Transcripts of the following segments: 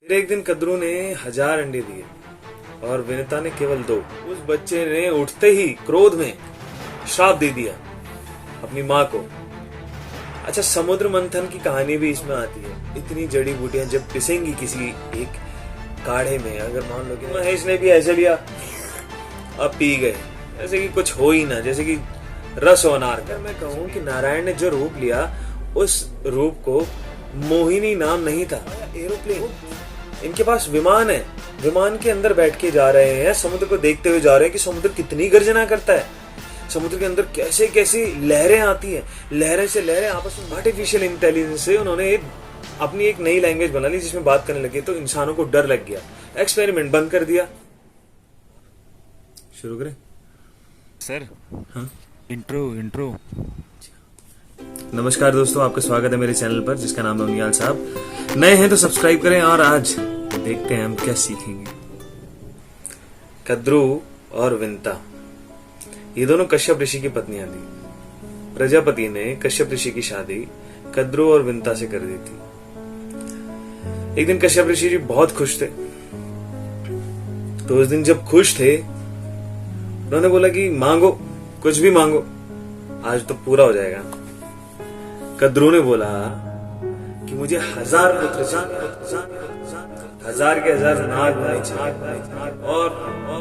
फिर एक दिन कद्रू ने 1000 अंडे दिए और विनीता ने केवल 2। उस बच्चे ने उठते ही क्रोध में श्राप दे दिया अपनी माँ को। अच्छा, समुद्र मंथन की कहानी भी इसमें आती है। इतनी जड़ी बूटियां जब पिसेंगी किसी एक काढ़े में, अगर मान लो कि महेश ने भी ऐसे लिया, अब पी गए, जैसे कि कुछ हो ही ना, जैसे कि रस हो अनार का। मैं कहूँ कि नारायण ने जो रूप लिया, उस रूप को मोहिनी नाम नहीं था, एरोप्लेन। इनके पास विमान है, विमान के अंदर बैठ के जा रहे हैं, समुद्र को देखते हुए जा रहे हैं कि समुद्र कितनी गर्जना करता है, समुद्र के अंदर कैसे कैसी लहरें आती हैं, लहरें से लहरें आपस में। आर्टिफिशियल इंटेलिजेंस से उन्होंने अपनी एक नई लैंग्वेज बना ली जिसमें बात करने लगे, तो इंसानों को डर लग गया, एक्सपेरिमेंट बंद कर दिया। शुरू करें सर? हाँ, इंट्रो। नमस्कार दोस्तों, आपका स्वागत है मेरे चैनल पर जिसका नाम है उनियाल साहब। नए हैं तो सब्सक्राइब करें और आज देखते हैं हम क्या सीखेंगे। कद्रू और विनीता, ये दोनों कश्यप ऋषि की पत्नियां थी। प्रजापति ने कश्यप ऋषि की शादी कद्रू और विनीता से कर दी थी। एक दिन कश्यप ऋषि जी बहुत खुश थे, तो उस दिन जब खुश थे उन्होंने बोला कि मांगो, कुछ भी मांगो, आज तो पूरा हो जाएगा। कद्रू ने बोला कि मुझे 1000 पुत्र चाहिए, 1000 के 1000 नाग होने चाहिए और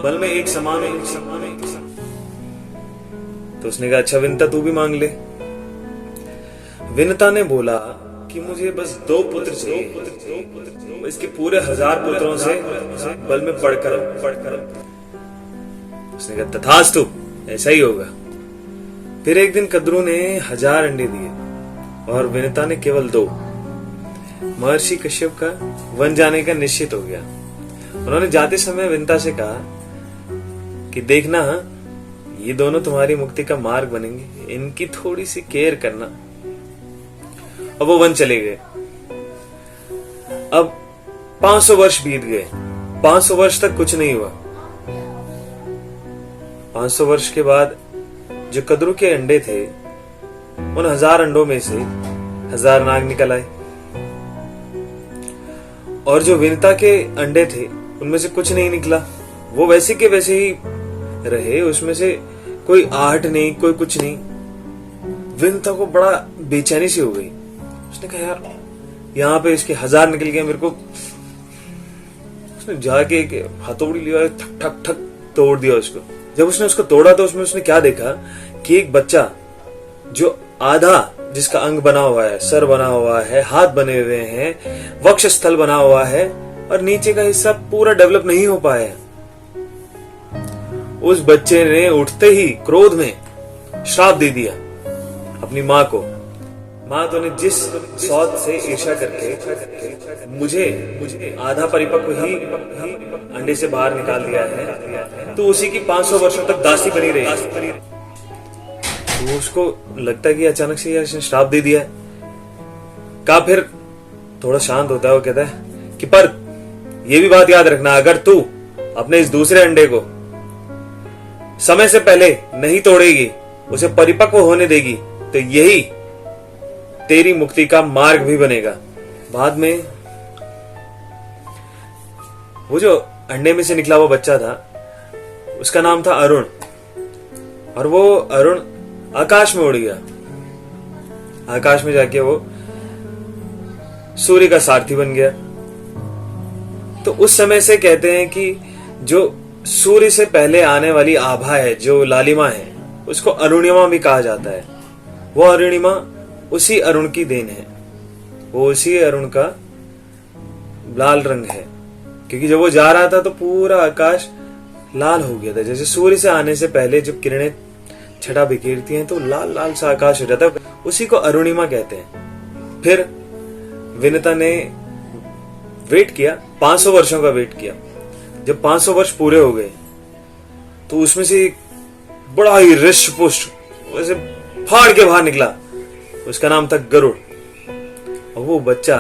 बल में एक समान हो। तो उसने कहा अच्छा विनीता तू भी मांग ले। विनीता ने बोला कि मुझे बस 2 पुत्र चाहिए, इसके पूरे 1000 पुत्रों से बल में पढ़कर। उसने कहा तथास्तु, ऐसा ही होगा। फिर एक दिन कद्रू ने 1000 अंडे दिए और विनीता ने केवल 2। महर्षि कश्यप का वन जाने का निश्चित हो गया। उन्होंने जाते समय विनीता से कहा कि देखना, ये दोनों तुम्हारी मुक्ति का मार्ग बनेंगे, इनकी थोड़ी सी केयर करना। अब वो वन चले गए। अब 500 वर्ष बीत गए। 500 वर्ष तक कुछ नहीं हुआ। 500 वर्ष के बाद जो कद्रू के अंडे थे, उन 1000 अंडों में से 1000 नाग निकल आए और जो विनीता के अंडे थे उनमें से कुछ नहीं निकला। वो वैसे के वैसे ही रहे, उसमें से कोई आहट नहीं, कोई कुछ नहीं। विनीता को बड़ा बेचैनी सी हो गई। उसने कहा यार, यहाँ पे इसके 1000 निकल गए मेरे को। उसने जाके हथौड़ी लिया, ठक ठक ठक तोड़ दिया उसको। जब उसने उसको तोड़ा तो उसमें उसने क्या देखा कि एक बच्चा जो आधा जिसका अंग बना हुआ है, सर बना हुआ है, हाथ बने हुए हैं, वक्षस्थल बना हुआ है और नीचे का हिस्सा पूरा डेवलप नहीं हो पाया। उस बच्चे ने उठते ही क्रोध में श्राप दे दिया अपनी माँ को। माँ तो ने जिस सौत से ईर्ष्या करके मुझे आधा परिपक्व ही अंडे से बाहर निकाल दिया है, तो उसी की 500 वर्षों तक दासी बनी रही। तो उसको लगता है कि अचानक से यार श्राप दे दिया है। का फिर थोड़ा शांत होता है, वो कहता है कि पर ये भी बात याद रखना, अगर तू अपने इस दूसरे अंडे को समय से पहले नहीं तोड़ेगी, उसे परिपक्व होने देगी, तो यही तेरी मुक्ति का मार्ग भी बनेगा। बाद में वो जो अंडे में से निकला हुआ बच्चा था, उसका नाम था अरुण, और वो अरुण आकाश में उड़ गया। आकाश में जाके वो सूर्य का सारथी बन गया। तो उस समय से कहते हैं कि जो सूर्य से पहले आने वाली आभा है, जो लालिमा है, उसको अरुणिमा भी कहा जाता है। वो अरुणिमा उसी अरुण की देन है, वो उसी अरुण का लाल रंग है, क्योंकि जब वो जा रहा था तो पूरा आकाश लाल हो गया था। जैसे सूर्य से आने से पहले जब किरणें छटा बिखेरती हैं तो लाल लाल सा आकाश हो जाता है, उसी को अरुणिमा कहते हैं। फिर विनीता ने वेट किया, 500 वर्षों का वेट किया। जब 500 वर्ष पूरे हो गए तो उसमें से एक बड़ा ही हृष्ट पुष्ट वैसे फाड़ के बाहर निकला। उसका नाम था गरुड़। और वो बच्चा,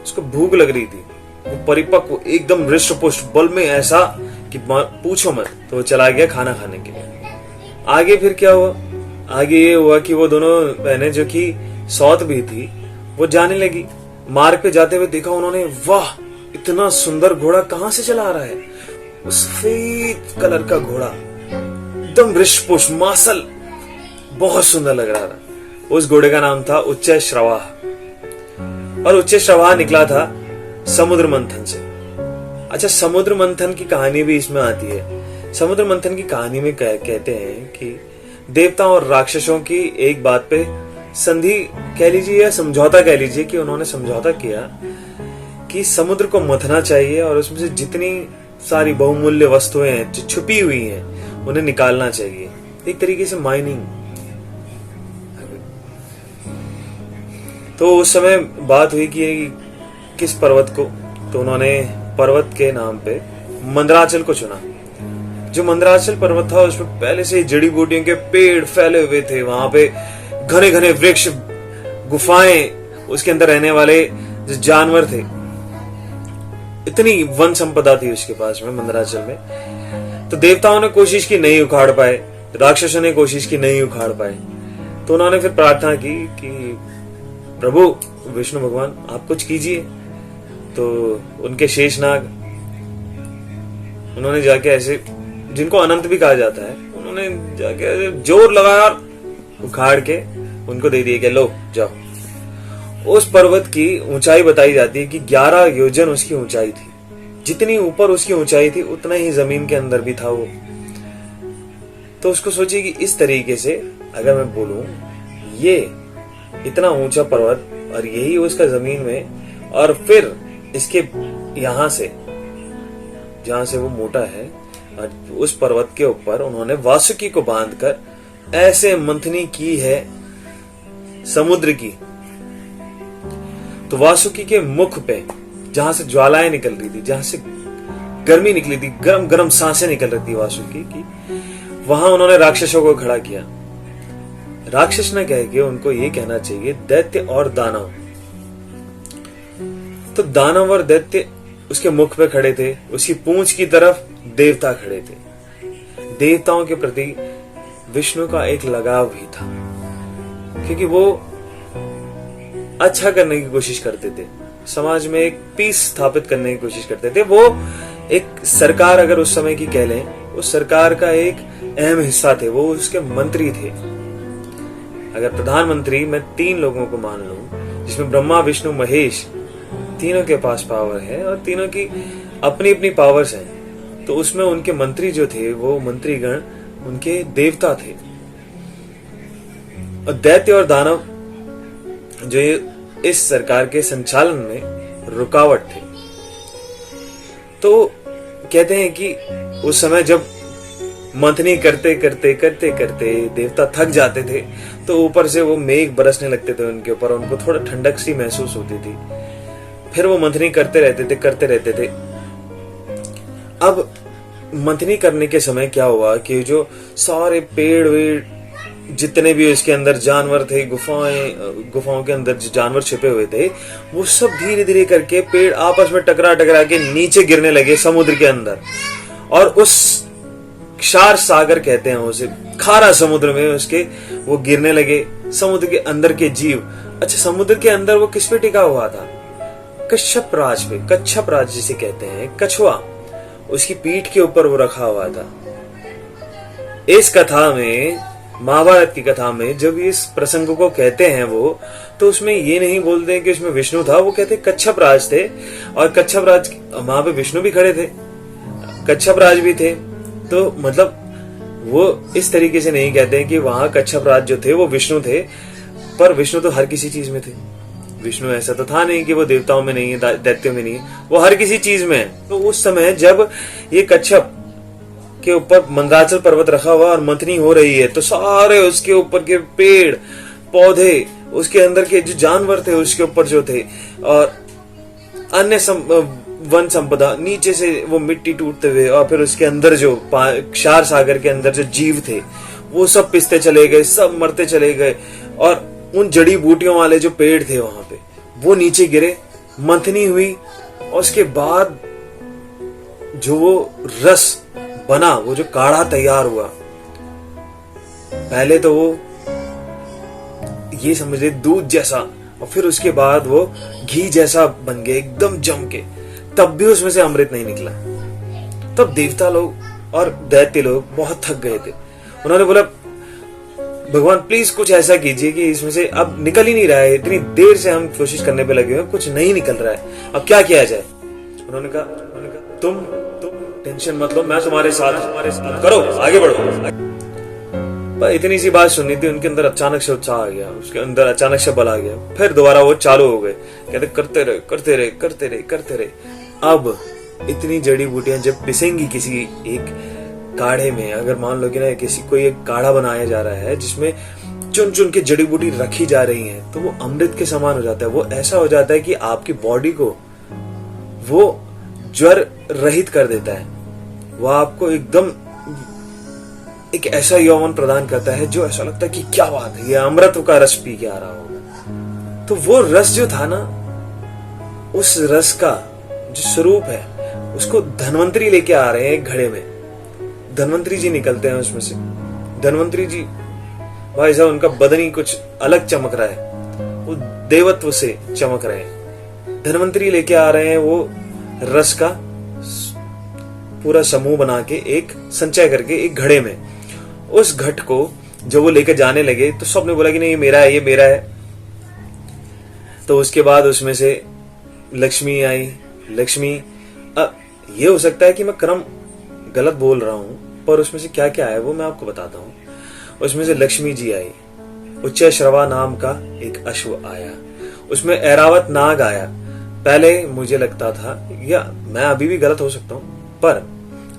उसको भूख लग रही थी, वो परिपक्व एकदम हृष्ट पुष्ट बल में ऐसा कि पूछो मत। तो वो चला गया खाना खाने के लिए। आगे फिर क्या हुआ? आगे ये हुआ कि वो दोनों बहनें जो कि सौत भी थी, वो जाने लगी। मार्ग पे जाते हुए देखा उन्होंने, वाह इतना सुंदर घोड़ा कहां से चला रहा है? वो सफेद कलर का घोड़ा, एकदम ऋषपुष मासल, बहुत सुंदर लग रहा था। उस घोड़े का नाम था उच्च श्रवाह, और उच्च श्रवाह निकला था समुद्र मंथन से। अच्छा, समुद्र मंथन की कहानी भी इसमें आती है। समुद्र मंथन की कहानी में कहते हैं कि देवताओं और राक्षसों की एक बात पे संधि कह लीजिए या समझौता कह लीजिए कि उन्होंने समझौता किया कि समुद्र को मथना चाहिए और उसमें से जितनी सारी बहुमूल्य वस्तुएं हैं जो छुपी हुई हैं उन्हें निकालना चाहिए, एक तरीके से माइनिंग। तो उस समय बात हुई कि किस पर्वत को, तो उन्होंने पर्वत के नाम पे मंदराचल को चुना। जो मंदराचल पर्वत था उसमें पहले से जड़ी बूटियों के पेड़ फैले हुए थे, वहां पे घने घने वृक्ष, गुफाएं, उसके अंदर रहने वाले जो जानवर थे, इतनी वन संपदा थी उसके पास में मंदराचल में। तो देवताओं ने कोशिश की, नहीं उखाड़ पाए, राक्षसों ने कोशिश की, नहीं उखाड़ पाए। तो उन्होंने फिर प्रार्थना की कि प्रभु विष्णु भगवान आप कुछ कीजिए। तो उनके शेषनाग, उन्होंने जाके ऐसे, जिनको अनंत भी कहा जाता है, उन्होंने जाके जोर लगाया, उखाड़ के उनको दे दिए कि लो जाओ। उस पर्वत की ऊंचाई बताई जाती है कि 11 योजन उसकी ऊंचाई थी। जितनी ऊपर उसकी ऊंचाई थी उतना ही जमीन के अंदर भी था वो। तो उसको सोचिए कि इस तरीके से अगर मैं बोलूं, ये इतना ऊंचा पर्वत और यही उसका जमीन में, और फिर इसके यहां से जहां से वो मोटा है, और उस पर्वत के ऊपर उन्होंने वासुकी को बांधकर ऐसे मंथनी की है समुद्र की। तो वासुकी के मुख पे जहां से ज्वालाएं निकल रही थी, जहां से गर्मी निकली थी, गरम गरम सांसें निकल रही थी वासुकी की, वहां उन्होंने राक्षसों को खड़ा किया। राक्षस न कह के उनको ये कहना चाहिए दैत्य और दानव। तो दानव और दैत्य उसके मुख पे खड़े थे, उसकी पूंछ की तरफ देवता खड़े थे। देवताओं के प्रति विष्णु का एक लगाव भी था, क्योंकि वो अच्छा करने की कोशिश करते थे, समाज में एक पीस स्थापित करने की कोशिश करते थे। वो एक सरकार, अगर उस समय की कह लें, उस सरकार का एक अहम हिस्सा थे, वो उसके मंत्री थे। अगर प्रधानमंत्री मैं 3 लोगों को मान लूं, जिसमें ब्रह्मा विष्णु महेश, तीनों के पास पावर है और तीनों की अपनी अपनी पावर्स हैं, तो उसमें उनके मंत्री जो थे वो मंत्रीगण उनके देवता थे। और दैत्य और दानव जो इस सरकार के संचालन में रुकावट थे। तो कहते हैं कि उस समय जब मंथनी करते करते करते करते देवता थक जाते थे, तो ऊपर से वो मेघ बरसने लगते थे उनके ऊपर, उनको थोड़ा ठंडक सी महसूस होती थी। फिर वो मंथनी करते रहते थे। अब मंथनी करने के समय क्या हुआ कि जो सारे पेड़ वेड़ जितने भी उसके अंदर जानवर थे, गुफाओं के अंदर जो जानवर छिपे हुए थे, वो सब धीरे धीरे करके पेड़ आपस में टकरा टकरा के नीचे गिरने लगे समुद्र के अंदर। और उस क्षार सागर कहते हैं उसे, खारा समुद्र में उसके वो गिरने लगे, समुद्र के अंदर के जीव। अच्छा, समुद्र के अंदर वो किस पे टिका हुआ था? कच्छप राज पे, कच्छप राज जिसे कहते हैं, कछुआ, उसकी पीठ के ऊपर वो रखा हुआ था। इस कथा में, महाभारत की कथा में जब इस प्रसंग को कहते हैं वो, तो उसमें ये नहीं बोलते कि उसमें विष्णु था, वो कहते कच्छप राज थे, और कच्छप राज वहां पे विष्णु भी खड़े थे, कच्छप राज भी थे। तो मतलब वो इस तरीके से नहीं कहते हैं कि वहां कच्छप राज जो थे वो विष्णु थे, पर विष्णु तो हर किसी चीज में थे। विष्णु ऐसा तो था नहीं कि वो देवताओं में नहीं है, दैत्यों में नहीं है, वो हर किसी चीज में है। तो उस समय जब ये कच्छप के ऊपर मंदराचल पर्वत रखा हुआ और मंथनी हो रही है, तो सारे उसके ऊपर के पेड़ पौधे, उसके अंदर के जो जानवर थे उसके ऊपर जो थे, और अन्य वन संपदा, नीचे से वो मिट्टी टूटते हुए, और फिर उसके अंदर जो क्षार सागर के अंदर जो जीव थे वो सब पिसते चले गए, सब मरते चले गए। और उन जड़ी बूटियों वाले जो पेड़ थे वहां पे वो नीचे गिरे, मंथनी हुई, और उसके बाद जो वो रस बना, वो जो काढ़ा तैयार हुआ, पहले तो वो ये समझे दूध जैसा, और फिर उसके बाद वो घी जैसा बन गया एकदम जम के। तब भी उसमें से अमृत नहीं निकला। तब देवता लोग और दैत्य लोग बहुत थक गए थे। उन्होंने बोला, भगवान प्लीज कुछ ऐसा कीजिए कि इसमें से अब निकल ही नहीं रहा है, इतनी देर से हम कोशिश करने पे लगे हुए, कुछ नहीं निकल रहा है, अब क्या किया जाए। उन्होंने कहा तुम टेंशन मत लो, मैं तुम्हारे साथ, करो आगे बढ़ो। पर इतनी सी बात सुननी थी, उनके अंदर अचानक से उत्साह आ गया, उसके अंदर अचानक से बल आ गया। फिर दोबारा वो चालू हो गए, कहते करते रहे करते रहे करते रहे करते रहे। अब इतनी जड़ी बूटियां जब पिसेंगी किसी एक काढ़े में, अगर मान लो कि ना किसी कोई एक काढ़ा बनाया जा रहा है जिसमें चुन चुन के जड़ी बूटी रखी जा रही हैं, तो वो अमृत के समान हो जाता है। वो ऐसा हो जाता है कि आपकी बॉडी को वो ज्वर रहित कर देता है। वो आपको एकदम एक ऐसा यौवन प्रदान करता है जो ऐसा लगता है कि क्या बात है, ये अमृत का रस पी के आ रहा होगा। तो वो रस जो था ना, उस रस का जो स्वरूप है उसको धन्वंतरी लेके आ रहे हैं एक घड़े में। धन्वंतरी जी निकलते हैं उसमें से। धन्वंतरी जी भाई साहब, उनका बदन ही कुछ अलग चमक रहा है, वो देवत्व से चमक रहे हैं। धन्वंतरी लेके आ रहे हैं वो रस का पूरा समूह बना के, एक संचय करके एक घड़े में। उस घट को जब वो लेकर जाने लगे तो सबने बोला कि नहीं ये मेरा है, ये मेरा है। तो उसके बाद उसमें से लक्ष्मी आई। लक्ष्मी, ये हो सकता है कि मैं क्रम गलत बोल रहा हूं, पर उसमें से क्या क्या है वो मैं आपको बताता हूं। उसमें से लक्ष्मी जी आई, उच्च श्रवा नाम का एक अश्व आया, उसमें ऐरावत नाग आया। पहले मुझे लगता था, या मैं अभी भी गलत हो सकता हूं, पर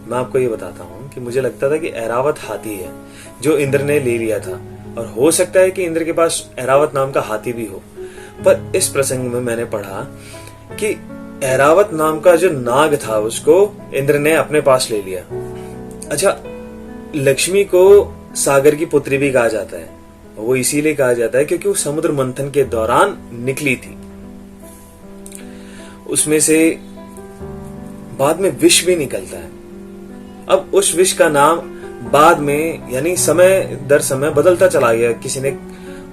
मैं आपको ये बताता हूं कि मुझे लगता था कि ऐरावत हाथी है जो इंद्र ने ले लिया था, और हो सकता है कि इंद्र के पास ऐरावत नाम का हाथी भी हो। पर इस प्रसंग में मैंने पढ़ा कि ऐरावत नाम का जो नाग था उसको इंद्र ने अपने पास ले लिया। अच्छा, लक्ष्मी को सागर की पुत्री भी कहा जाता है। वो इसीलिए कहा जाता है क्योंकि वो समुद्र मंथन के दौरान निकली थी। उसमें से बाद में विष भी निकलता है। अब उस विष का नाम बाद में, यानी समय दर समय बदलता चला गया। किसी ने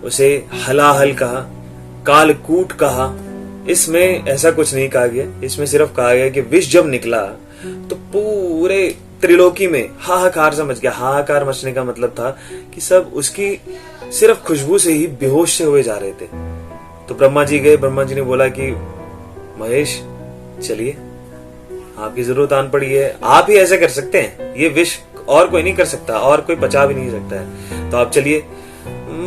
उसे हलाहल कहा, कालकूट कहा। इसमें ऐसा कुछ नहीं कहा गया, इसमें सिर्फ कहा गया कि विष जब निकला तो पूरे त्रिलोकी में हाहाकार सा मच गया। हाहाकार मचने का मतलब था कि सब उसकी सिर्फ खुशबू से ही बेहोश से हुए जा रहे थे। तो ब्रह्मा जी गए, ब्रह्मा जी ने बोला कि महेश चलिए, आपकी जरूरत आन पड़ी है, आप ही ऐसे कर सकते हैं, ये विष और कोई नहीं कर सकता, और कोई पचा भी नहीं सकता है, तो आप चलिए।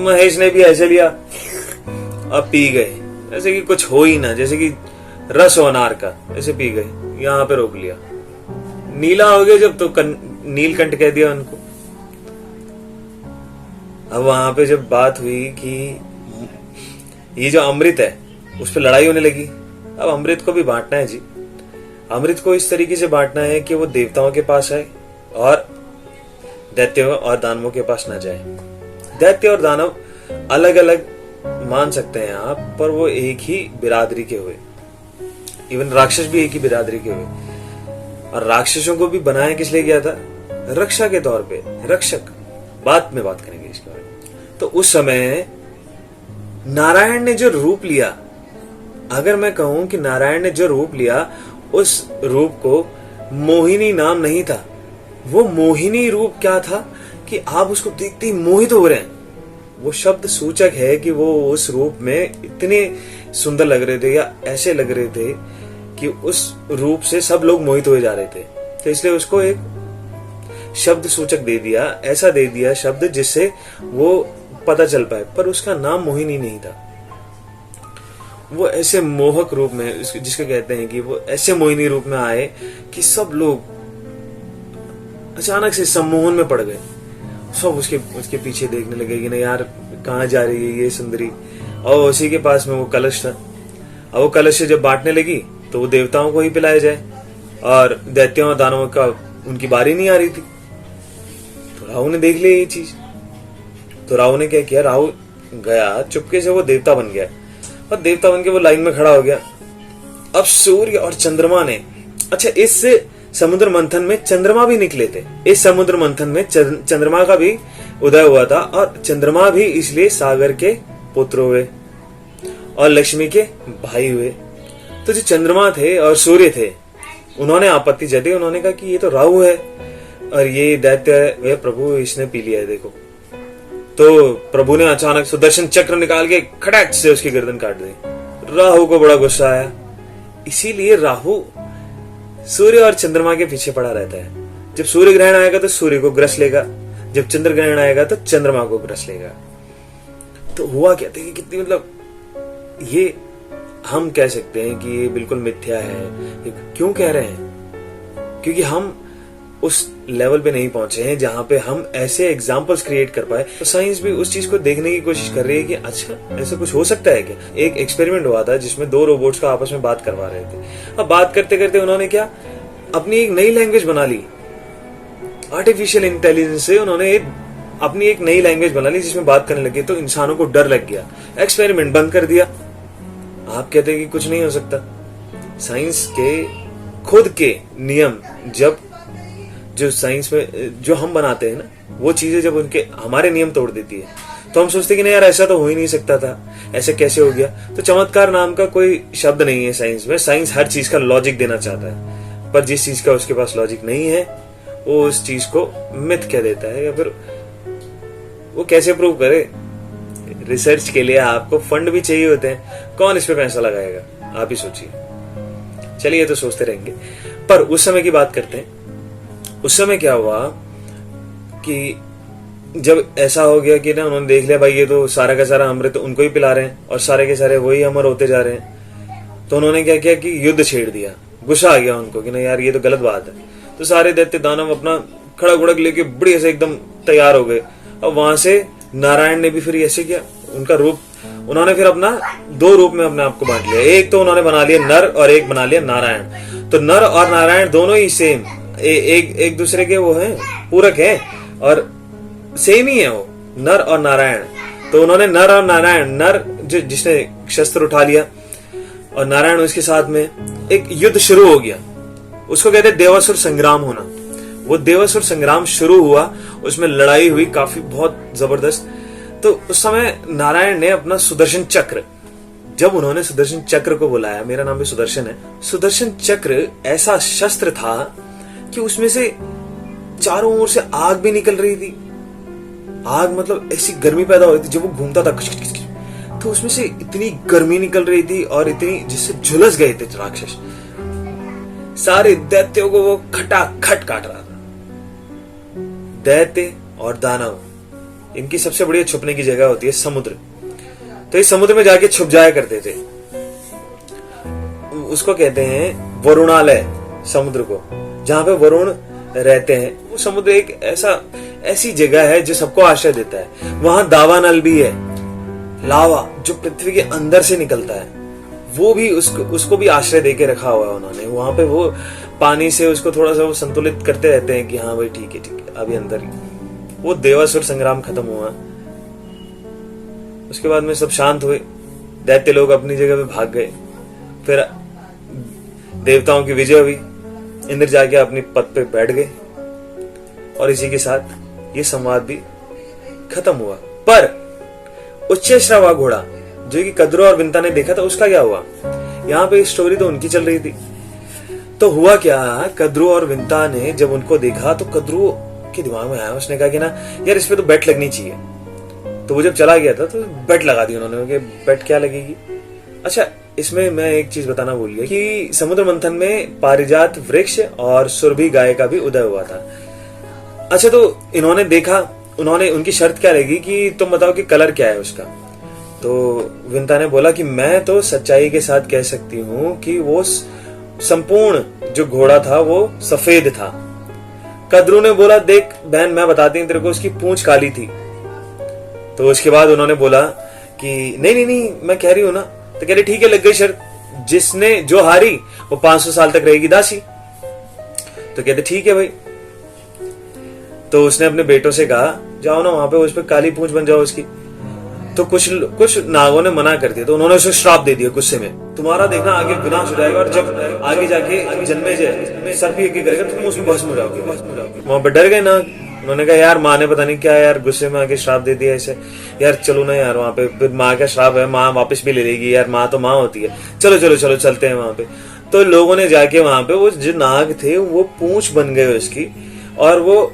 महेश ने भी ऐसे लिया, अब पी गए, ऐसे कि कुछ हो ही ना, जैसे कि रस हो अनार का, ऐसे पी गए। यहां पे रोक लिया, नीला हो गया जब, तो नीलकंठ कह दिया उनको। अब वहां पे जब बात हुई कि ये जो अमृत है उस पर लड़ाई होने लगी। अब अमृत को भी बांटना है जी। अमृत को इस तरीके से बांटना है कि वो देवताओं के पास आए और दैत्यों और दानवों के पास ना जाए। दैत्य और दानव अलग अलग मान सकते हैं आप, पर वो एक ही बिरादरी के हुए। इवन राक्षस भी एक ही बिरादरी के हुए। और राक्षसों को भी बनाया किस लिए गया था? रक्षा के तौर पे, रक्षक। बाद में बात करेंगे इसके बारे में। तो उस समय नारायण ने जो रूप लिया, अगर मैं कहूं कि नारायण ने जो रूप लिया, उस रूप को मोहिनी नाम नहीं था। वो मोहिनी रूप क्या था कि आप उसको देखते ही मोहित हो रहे हैं। वो शब्द सूचक है कि वो उस रूप में इतने सुंदर लग रहे थे, या ऐसे लग रहे थे कि उस रूप से सब लोग मोहित हुए जा रहे थे। तो इसलिए उसको एक शब्द सूचक दे दिया, ऐसा दे दिया शब्द जिससे वो पता चल पाए, पर उसका नाम मोहिनी नहीं था। वो ऐसे मोहक रूप में, जिसको कहते हैं कि वो ऐसे मोहिनी रूप में आए कि सब लोग अचानक से सम्मोहन में पड़ गए। सब उसके पीछे देखने लगे कि नहीं यार कहाँ जा रही है ये सुंदरी। और उसी के पास में वो कलश था। और वो कलश से जब बांटने लगी तो वो देवताओं को ही पिलाया जाए, और दैत्यों और दानवों का उनकी बारी नहीं आ रही थी। तो राहु ने देख लिया ये चीज। तो राहु ने क्या किया, राहु गया चुपके से, वो देवता बन गया, और देवता बन के वो लाइन में खड़ा हो गया। अब सूर्य और चंद्रमा ने, अच्छा इस समुद्र मंथन में चंद्रमा भी निकले थे। इस समुद्र मंथन में चंद्रमा का भी उदय हुआ था, और चंद्रमा भी इसलिए सागर के पुत्र हुए और लक्ष्मी के भाई हुए। तो जो चंद्रमा थे और सूर्य थे, उन्होंने आपत्ति जताई, उन्होंने कहा कि ये तो राहु है और ये दैत्य है। वे प्रभु इसने पी लिया है देखो। तो प्रभु ने अचानक सुदर्शन चक्र निकाल के खड़ाक से उसकी गर्दन काट दी। राहु को बड़ा गुस्सा आया। इसीलिए राहु सूर्य और चंद्रमा के पीछे पड़ा रहता है। जब सूर्य ग्रहण आएगा तो सूर्य को ग्रस लेगा, जब चंद्र ग्रहण आएगा तो चंद्रमा को ग्रस लेगा। तो हुआ कहते हैं कि कितनी मतलब ये हम कह सकते हैं कि ये बिल्कुल मिथ्या है। ये क्यों कह रहे हैं? क्योंकि हम उस लेवल पे नहीं पहुंचे हैं जहां पे हम ऐसे एग्जाम्पल्स क्रिएट कर पाए। तो साइंस भी उस चीज को देखने की कोशिश कर रही है कि अच्छा ऐसा कुछ हो सकता है क्या। एक एक्सपेरिमेंट हुआ था जिसमें दो रोबोट्स का आपस में बात करवा रहे थे। अब बात करते करते उन्होंने क्या अपनी एक नई लैंग्वेज बना ली। आर्टिफिशियल इंटेलिजेंस से उन्होंने अपनी एक नई लैंग्वेज बना ली जिसमें बात करने लगे। तो इंसानों को डर लग गया, एक्सपेरिमेंट बंद कर दिया। आप कहते हैं कि कुछ नहीं हो सकता। साइंस के खुद के नियम जब जो साइंस में जो हम बनाते हैं ना, वो चीजें जब उनके हमारे नियम तोड़ देती है तो हम सोचते हैं कि नहीं यार ऐसा तो हो ही नहीं सकता था, ऐसे कैसे हो गया। तो चमत्कार नाम का कोई शब्द नहीं है साइंस में। साइंस हर चीज का लॉजिक देना चाहता है, पर जिस चीज का उसके पास लॉजिक नहीं है वो उस चीज को मिथ कह देता है, या फिर वो कैसे प्रूव करे। रिसर्च के लिए आपको फंड भी चाहिए होते हैं, कौन इस पे पैसा लगाएगा आप ही सोचिए। चलिए तो सोचते रहेंगे। पर उस समय की बात करते हैं। उस समय क्या हुआ कि जब ऐसा हो गया कि ना उन्होंने देख लिया भाई ये तो सारा का सारा अमृत तो उनको ही पिला रहे हैं और सारे के सारे वही अमर होते जा रहे हैं। तो उन्होंने क्या किया कि युद्ध छेड़ दिया। गुस्सा आ गया उनको कि नहीं यार ये तो गलत बात है। तो सारे दैत्य दानव अपना खड़ा गुड़क लेके बढ़िया से एकदम तैयार हो गए। अब वहां से नारायण ने भी फिर ऐसे किया, उनका रूप उन्होंने फिर अपना दो रूप में अपने आप को बांट लिया। एक तो उन्होंने बना लिया नर और एक बना लिया नारायण। तो नर और नारायण दोनों ही सेम एक दूसरे के वो हैं, पूरक हैं और सेम ही है वो नर और नारायण। तो उन्होंने नर और नारायण, नर जिसने शस्त्र उठा लिया और नारायण उसके साथ में एक युद्ध शुरू हो गया। उसको कहते हैं देवासुर संग्राम होना। वो देवासुर संग्राम शुरू हुआ, उसमें लड़ाई हुई काफी बहुत जबरदस्त। तो उस समय नारायण ने अपना सुदर्शन चक्र, जब उन्होंने सुदर्शन चक्र को बुलाया, मेरा नाम भी सुदर्शन है। सुदर्शन चक्र ऐसा शस्त्र था कि उसमें से चारों ओर से आग भी निकल रही थी। आग मतलब ऐसी गर्मी पैदा हो रही थी जब वो घूमता था, तो उसमें से इतनी गर्मी निकल रही थी और इतनी जिससे झुलस गए थे राक्षस। सारे दैत्यों को वो खटाखट काट रहा था। दैत्य और दानव, इनकी सबसे बढ़िया छुपने की जगह होती है समुद्र। तो इस समुद्र में जाके छुप जाया करते थे। उसको कहते हैं वरुणालय, समुद्र को, जहां पे वरुण रहते हैं। वो समुद्र एक ऐसी जगह है जो सबको आश्रय देता है। वहां दावानल भी है, लावा जो पृथ्वी के अंदर से निकलता है, वो भी उसको भी आश्रय देके रखा हुआ है उन्होंने। वहां पे वो पानी से उसको थोड़ा सा वो संतुलित करते रहते हैं कि हाँ भाई ठीक है अभी अंदर ही। वो देवासुर संग्राम खत्म हुआ, उसके बाद में सब शांत हुए। दैत्य लोग अपनी जगह पे भाग गए। फिर देवताओं की विजय हुई, इंद्र जाके अपनी पद पे बैठ गए और इसी के साथ ये संवाद भी खत्म हुआ। पर उच्चैश्रवा घोड़ा जो कि कद्रू और विंता ने देखा था, उसका क्या हुआ? यहाँ पे स्टोरी तो उनकी चल रही थी। तो हुआ क्या, कद्रू और विंता ने जब उनको देखा तो कद्रू के दिमाग में आया, उसने कहा कि ना यार इस पे तो बेट लगनी चाहिए। तो वो जब चला गया था तो बेट लगा दी उन्होंने। बेट क्या लगेगी? अच्छा, इसमें मैं एक चीज बताना भूल गया कि समुद्र मंथन में पारिजात वृक्ष और सुरभि गाय का भी उदय हुआ था। अच्छा, तो इन्होंने देखा, उनकी शर्त क्या रहेगी कि तुम बताओ कि कलर क्या है उसका। तो विंता ने बोला कि मैं तो सच्चाई के साथ कह सकती हूं कि वो संपूर्ण जो घोड़ा था वो सफेद था। कद्रू ने बोला देख बहन मैं बताती हूं तेरे को, उसकी पूंछ काली थी। तो उसके बाद उन्होंने बोला कि नहीं मैं कह रही हूं ना। तो कह रही ठीक है, लग गई शर्त। जिसने जो हारी वो 500 साल तक रहेगी दासी। तो कहते ठीक है भाई। तो उसने अपने बेटों से कहा जाओ ना वहां पे उस पर काली पूंछ बन जाओ उसकी। तो कुछ नागों ने मना कर दिया, तो उन्होंने उसे श्राप दे दिया गुस्से में, तुम्हारा देखना आगे विनाश हो जाएगा और जब आगे जाके जन्मे जाए सर भी एक करेगा तुम उसमें भस्म हो जाओगे। वहां पर डर गए ना। उन्होंने कहा यार माँ ने पता नहीं क्या यार गुस्से में आके श्राप दे दिया ऐसे, यार चलो ना यार वहां पे, माँ का श्राप है, माँ वापस भी ले लेगी यार, माँ तो माँ होती है, चलो चलते हैं वहां पे। तो लोगों ने जाके वहां पे वो जो नाग थे वो पूंछ बन गए उसकी, और वो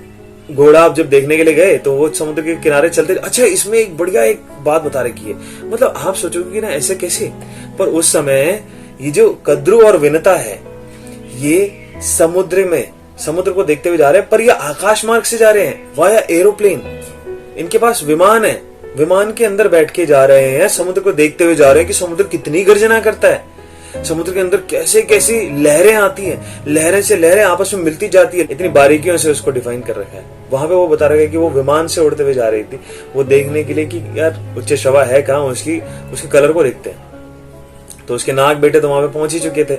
घोड़ा आप जब देखने के लिए गए तो वो समुद्र के किनारे चलते। अच्छा, इसमें एक बढ़िया एक बात बता रखी है, मतलब आप सोचोगे कि ना ऐसे कैसे, पर उस समय ये जो कद्रू और विनता है ये समुद्र को देखते हुए जा रहे हैं, पर ये आकाश मार्ग से जा रहे हैं, वाया एरोप्लेन। इनके पास विमान है, विमान के अंदर बैठ के जा रहे हैं, समुद्र को देखते हुए जा रहे हैं कि समुद्र कितनी गर्जना करता है, समुद्र के अंदर कैसे कैसी लहरें आती हैं, लहरें से लहरें आपस में मिलती जाती है। इतनी बारीकियों से उसको डिफाइन कर रखा है। वहां पे वो बता रहा है कि वो विमान से उड़ते हुए जा रही थी, वो देखने के लिए कि यार उच्च शवा है कहाँ, उसके कलर को देखते हैं। तो उसके नाग बेटे तो वहां पे पहुंच ही चुके थे।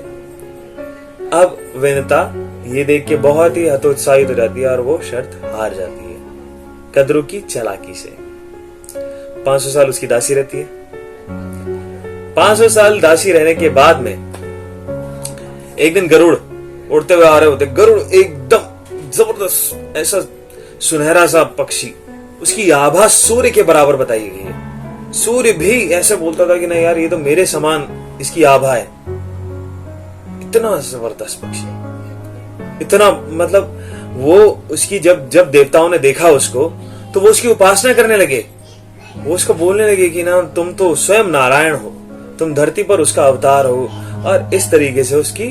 अब विनता ये देख के बहुत ही हतोत्साहित हो जाती है और वो शर्त हार जाती है कद्रू की चालाकी से। 500 साल उसकी दासी रहती है। 500 साल दासी रहने के बाद में एक दिन गरुड़ उड़ते हुए आ रहे होते। गरुड़ एकदम जबरदस्त, ऐसा सुनहरा सा पक्षी, उसकी आभा सूर्य के बराबर बताई गई है। सूर्य भी ऐसे बोलता था कि नहीं यार ये तो मेरे समान इसकी आभा है। इतना जबरदस्त पक्षी, इतना मतलब वो उसकी जब देवताओं ने देखा उसको तो वो उसकी उपासना करने लगे। वो उसको बोलने लगे कि ना तुम तो स्वयं नारायण हो, तुम धरती पर उसका अवतार हो, और इस तरीके से उसकी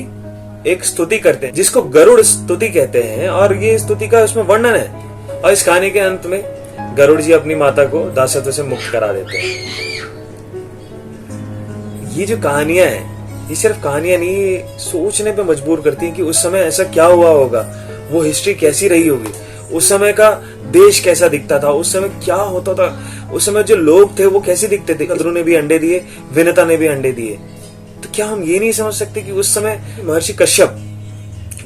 एक स्तुति करते हैं जिसको गरुड़ स्तुति कहते हैं। और ये स्तुति का उसमें वर्णन है। और इस कहानी के अंत में गरुड़ जी अपनी माता को दासत्व से मुक्त करा देते हैं। ये जो कहानियां हैं ये सिर्फ कहानियां नहीं, ये सोचने पे मजबूर करती हैं कि उस समय ऐसा क्या हुआ होगा, वो हिस्ट्री कैसी रही होगी, उस समय का देश कैसा दिखता था, उस समय क्या होता था, उस समय जो लोग थे वो कैसे दिखते थे। कद्रू ने भी अंडे दिए, विनता ने भी अंडे दिए। तो क्या हम ये नहीं समझ सकते कि उस समय महर्षि कश्यप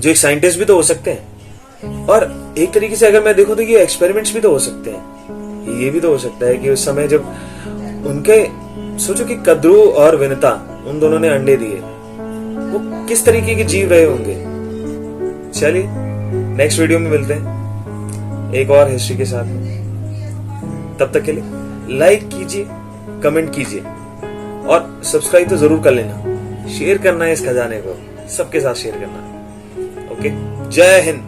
जो एक साइंटिस्ट भी तो हो सकते हैं, और एक तरीके से अगर मैं देखूं तो ये एक्सपेरिमेंट्स भी तो हो सकते हैं। ये भी तो हो सकता है कि उस समय जब उनके, सोचो कि कद्रू और विनता उन दोनों ने अंडे दिए, वो किस तरीके के जीव रहे होंगे। चलिए नेक्स्ट वीडियो में मिलते हैं एक और हिस्ट्री के साथ। तब तक के लिए लाइक कीजिए, कमेंट कीजिए और सब्सक्राइब तो जरूर कर लेना। शेयर करना है इस खजाने को, सबके साथ शेयर करना। ओके, जय हिंद।